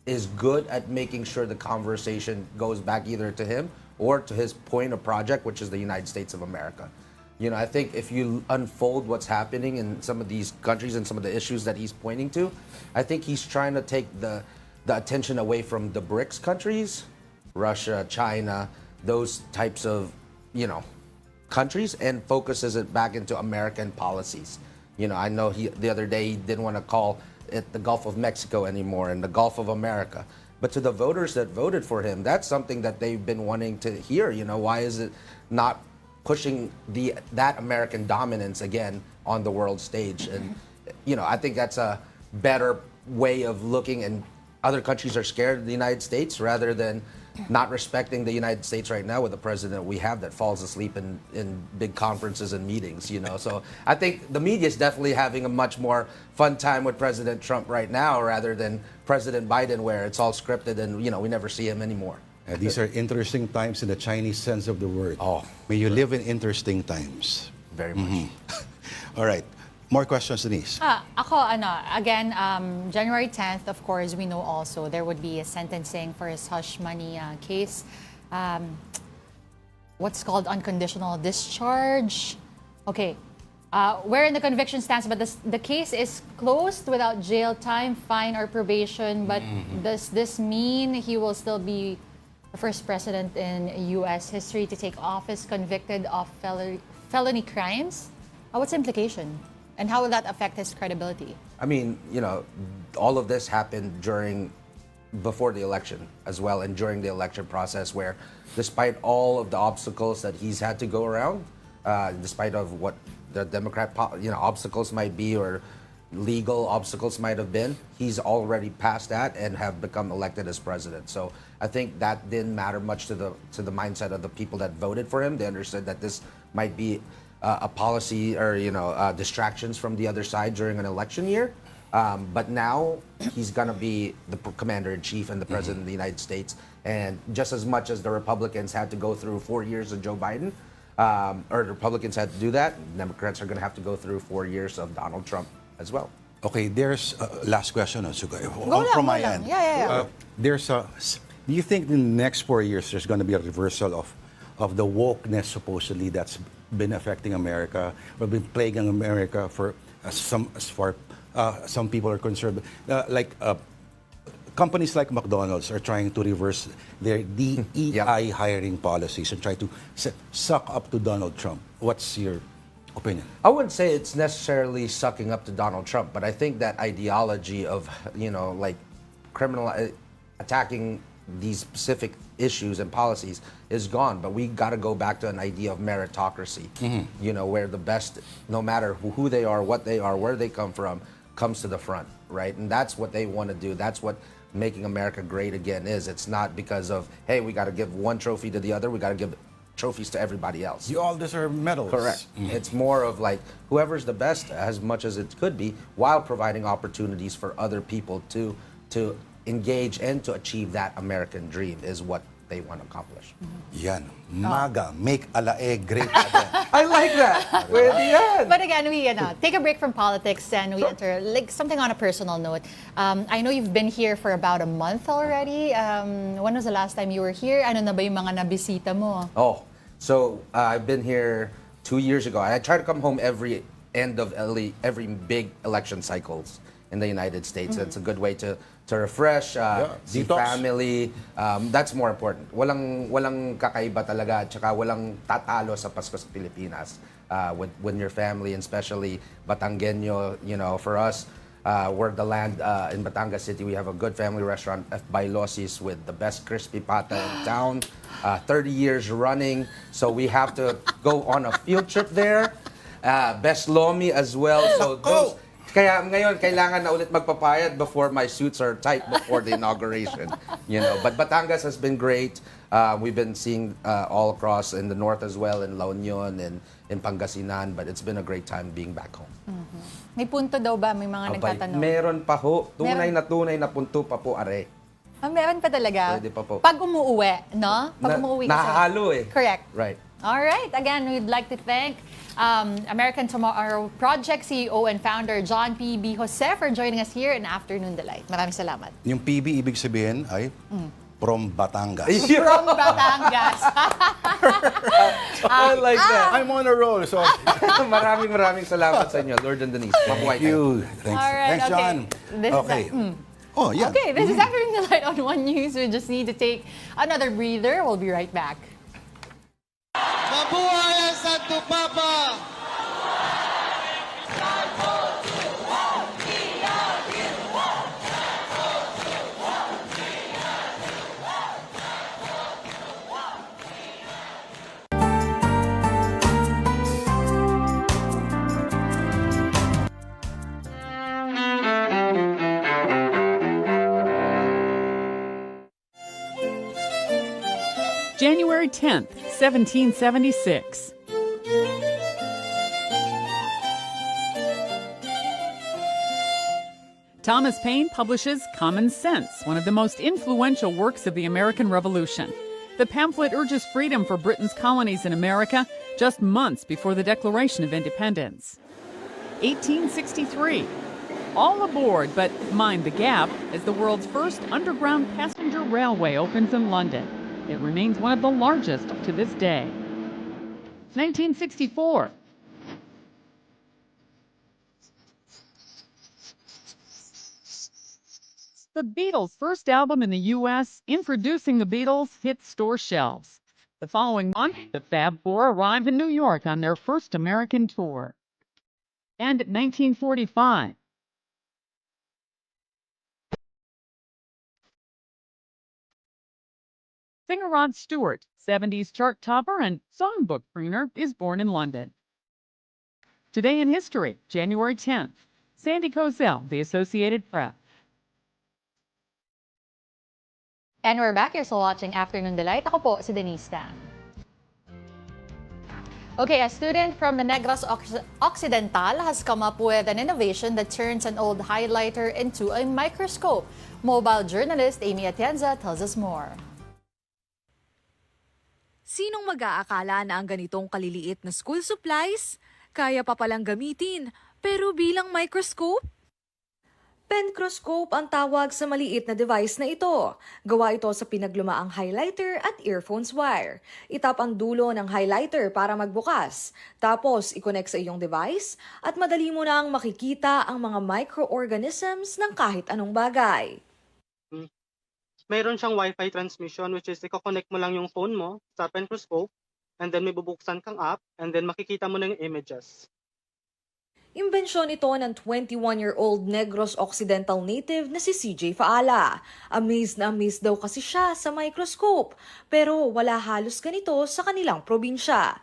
is good at making sure the conversation goes back either to him or to his point of project, which is the United States of America. I think if you unfold what's happening in some of these countries and some of the issues that he's pointing to, I think he's trying to take the attention away from the BRICS countries, Russia, China, those types of, countries, and focuses it back into American policies. I know the other day he didn't want to call it the Gulf of Mexico anymore and the Gulf of America. But to the voters that voted for him, that's something that they've been wanting to hear. Why is it not pushing that American dominance again on the world stage? And, I think that's a better way of looking, and other countries are scared of the United States rather than not respecting the United States right now with the president we have that falls asleep in big conferences and meetings, So I think the media is definitely having a much more fun time with President Trump right now rather than President Biden, where it's all scripted and, we never see him anymore. These are interesting times in the Chinese sense of the word. May you live in interesting times. Very much. All right. More questions, Denise? Again, January 10th, of course, we know also there would be a sentencing for his hush money case. What's called unconditional discharge. Okay, wherein the conviction stands, but the case is closed without jail time, fine, or probation. But does this mean he will still be the first president in U.S. history to take office convicted of felony crimes? What's the implication? And how will that affect his credibility? I mean, all of this happened before the election as well, and during the election process, where despite all of the obstacles that he's had to go around, despite of what the Democrat obstacles might be or legal obstacles might have been, he's already passed that and have become elected as president. So I think that didn't matter much to the mindset of the people that voted for him. They understood that this might be a policy or distractions from the other side during an election year. But now he's going to be the commander-in-chief and the president of the United States. And just as much as the Republicans had to go through 4 years of Joe Biden, or the Republicans had to do that, Democrats are going to have to go through 4 years of Donald Trump as well. Okay, there's last question, Go from my lang. end. Yeah. Do you think in the next 4 years there's going to be a reversal of the wokeness supposedly that's been affecting America or been plaguing America for some people are concerned? Companies like McDonald's are trying to reverse their DEI hiring policies and try to suck up to Donald Trump. What's your opinion? I wouldn't say it's necessarily sucking up to Donald Trump, but I think that ideology of, attacking these specific issues and policies is gone. But we got to go back to an idea of meritocracy, where the best, no matter who they are, what they are, where they come from, comes to the front, right? And that's what they want to do. That's what making America great again is. It's not because of, hey, we got to give one trophy to the other. We got to give trophies to everybody else. You all deserve medals. Correct. It's more of whoever's the best as much as it could be, while providing opportunities for other people to engage and to achieve that American dream is what they want to accomplish. Yan. MAGA, make Alae great again. I like that. But again, we take a break from politics and we enter something on a personal note. I know you've been here for about a month already. When was the last time you were here? Ano na ba yung mga nabisita mo? So I've been here 2 years ago. I try to come home every big election cycles in the United States. It's a good way to refresh, see family. That's more important. Walang kakaiba talaga, tsaka walang tatalo sa Pasko sa Pilipinas when your family, and especially Batangueño, for us, we're the land in Batangas City. We have a good family restaurant, F. Bailosis, with the best crispy pata in town, 30 years running. So we have to go on a field trip there. Best lomi as well. So kaya ngayon, kailangan na ulit magpapayad before my suits are tight before the inauguration. But Batangas has been great. We've been seeing all across in the north as well, in La Union and in Pangasinan. But it's been a great time being back home. May punto daw ba? May mga nagtatanong? Meron pa ho. Tunay na punto pa po, are. Meron pa talaga? Pwede pa po. Pag umuuwi, no? Pag umuuwi kasi. Nahahalo eh. Correct. Right. All right. Again, we'd like to thank American Tomorrow Project CEO and founder John P.B. Jose for joining us here in Afternoon Delight. Maraming salamat. Yung PB ibig sabihin ay from Batangas. From Batangas. I like that. I'm on a roll. So maraming salamat sa inyo, Lourd and Denise. Thank you. Thanks. All right, Thanks, John. Okay. Okay, this is Afternoon Delight on One News. We just need to take another breather. We'll be right back. Mabuhay ang Santo Papa! January 10th, 1776. Thomas Paine publishes Common Sense, one of the most influential works of the American Revolution. The pamphlet urges freedom for Britain's colonies in America just months before the Declaration of Independence. 1863. All aboard, but mind the gap, as the world's first underground passenger railway opens in London. It remains one of the largest to this day. 1964. The Beatles' first album in the U.S., Introducing the Beatles, hit store shelves. The following month, the Fab Four arrived in New York on their first American tour. And 1945. Singer Rod Stewart, 70s chart topper and songbook crooner, is born in London. Today in history, January 10th. Sandy Kozel, The Associated Press. And we're back. You're still watching Afternoon Delight. Ako po si Denise. Okay, a student from the Negros Occidental has come up with an innovation that turns an old highlighter into a microscope. Mobile journalist Amy Atienza tells us more. Sinong mag-aakala na ang ganitong kaliliit na school supplies kaya pa palang gamitin pero bilang microscope? Pencroscope ang tawag sa maliit na device na ito. Gawa ito sa pinaglumaang highlighter at earphones wire. Itap ang dulo ng highlighter para magbukas. Tapos, i-connect sa iyong device at madali mo nang makikita ang mga microorganisms ng kahit anong bagay. Mayroon siyang Wi-Fi transmission, which is i-connect mo lang yung phone mo sa pencroscope and then may bubuksan kang app and then makikita mo na yung images. Imbensyon ito ng 21-year-old Negros Occidental native na si CJ Faala. Amazed na amazed daw kasi siya sa microscope, pero wala halos ganito sa kanilang probinsya.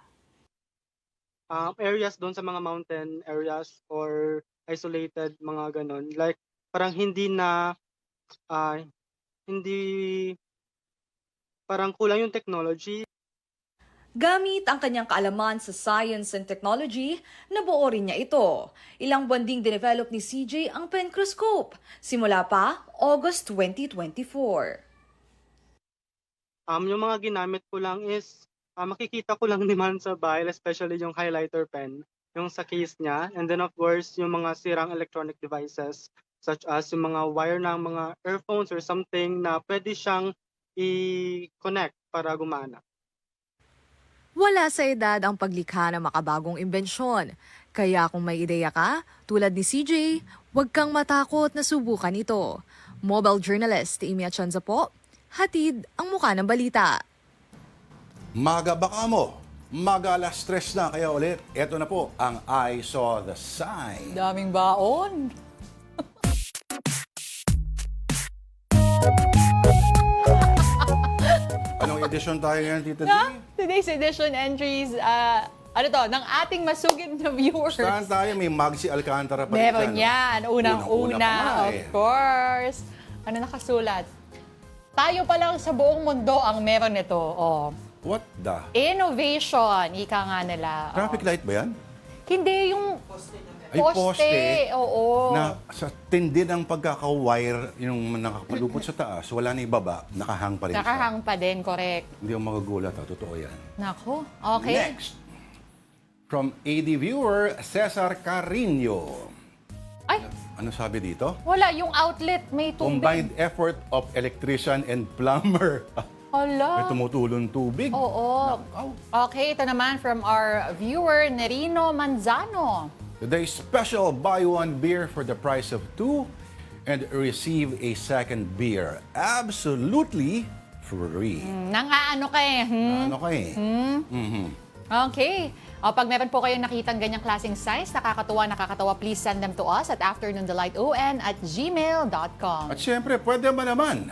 Areas doon sa mga mountain areas or isolated mga ganon, like parang parang kulang yung technology. Gamit ang kanyang kaalaman sa science and technology, nabuo rin niya ito. Ilang buwan ding dinevelop ni CJ ang pencroscope, simula pa August 2024. Yung mga ginamit ko lang is, makikita ko lang naman sa bahay, especially yung highlighter pen, yung sa case niya, and then of course, yung mga sirang electronic devices, such as yung mga wire ng mga earphones or something na pwede siyang i-connect para gumana. Wala sa edad ang paglikha ng makabagong imbensyon. Kaya kung may ideya ka, tulad ni CJ, huwag kang matakot na subukan ito. Mobile journalist Amy Atienza po, hatid ang muka ng balita. Maga baka mo, maga alas stress na. Kaya ulit, eto na po ang I Saw the Sign. Daming baon. Anong edition tayo ngayon, Tita D? Today's edition entries, ng ating masugid na viewers. Saan tayo? May Magsi Alcantara pa rin. Meron yan. Unang-una, of course. Ano nakasulat? Tayo pa lang sa buong mundo ang meron nito. Oh. What the? Innovation, ika nga nila. Traffic light ba yan? Hindi, yung poste. Oo. Na sa tindi ng pagkaka-wire, yung nakapalupot sa taas, wala na ibaba, nakahang pa rin siya. Nakahang pa din, correct. Hindi ako magagulat, totoo yan. Nako, okay. Next, from AD viewer, Cesar Carino. Ay! Ano sabi dito? Wala, yung outlet may tubig. Combined effort of electrician and plumber. Hala. May tumutulong tubig. Oo. Okay, ito naman from our viewer, Nerino Manzano. Today's special buy one beer for the price of two and receive a second beer. Absolutely free. Nangaano ka eh. Ano ka eh? Okay. Pag meron po kayong nakitang ganyang klaseng signs, nakakatawa, please send them to us at afternoondelightON@gmail.com. At syempre, pwede ba naman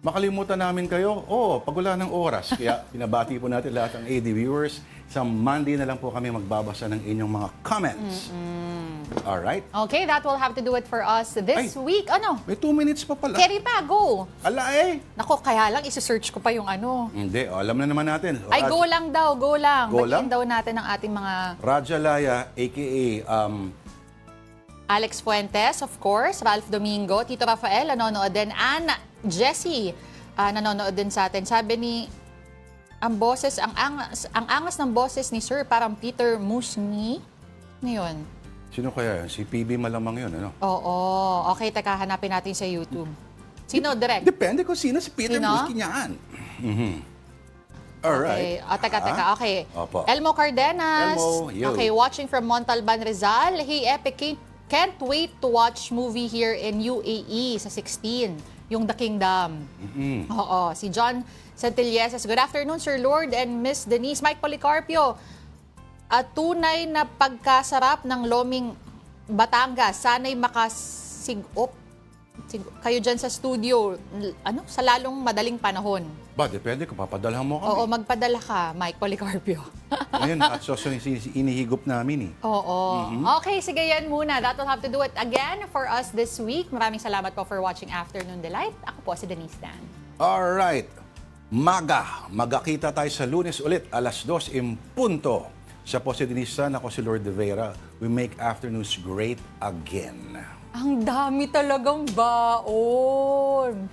makalimutan namin kayo? Pag wala ng oras. Kaya pinabati po natin lahat ng AD viewers. Sa Monday na lang po kami magbabasa ng inyong mga comments. Alright? Okay, that will have to do it for us this week. Ano? May 2 minutes pa pala. Carry pa, go! Ala eh! Nako, kaya lang isi-search ko pa yung ano. Hindi, alam na naman natin. Ay, go lang daw, go lang. Go lang? Batiin daw natin ang ating mga... Raja Laya, a.k.a. Alex Fuentes, of course. Ralph Domingo, Tito Rafael, nanonood din. Anna, Jessie, nanonood din sa atin. Sabi ni... ang angas ng boses ni Sir, parang Peter Musni. Ano yun? Sino kaya yan? Si PB malamang yun, ano? Oo. Okay, teka, hanapin natin sa YouTube. Sino, direct? Depende kung sino si Peter Sino? Busquinyan. Alright. Okay. Teka. Okay. Opo. Elmo Cardenas. Elmo, yo. Okay, watching from Montalban, Rizal. Hey, Epic, can't wait to watch movie here in UAE sa 16. Yung The Kingdom. Oo. Si John Santilleses. Good afternoon, Sir Lourd and Miss Denise. Mike Policarpio. At tunay na pagkasarap ng loming Batangas. Sana'y makasigop kayo dyan sa studio, sa lalong madaling panahon. Ba, depende kung papadalhan mo kami. Oo, magpadala ka, Mike Policarpio. Ngayon, at sauce yung inihigop namin eh. Oo. Okay, sige yan muna. That will have to do it again for us this week. Maraming salamat po for watching Afternoon Delight. Ako po si Denise Dan. Alright. Magkakita tayo sa Lunes ulit, alas 2 in punto. Siya po si Denise Dan, ako si Lourd de Veyra. We make afternoons great again. Ang dami talagang baon.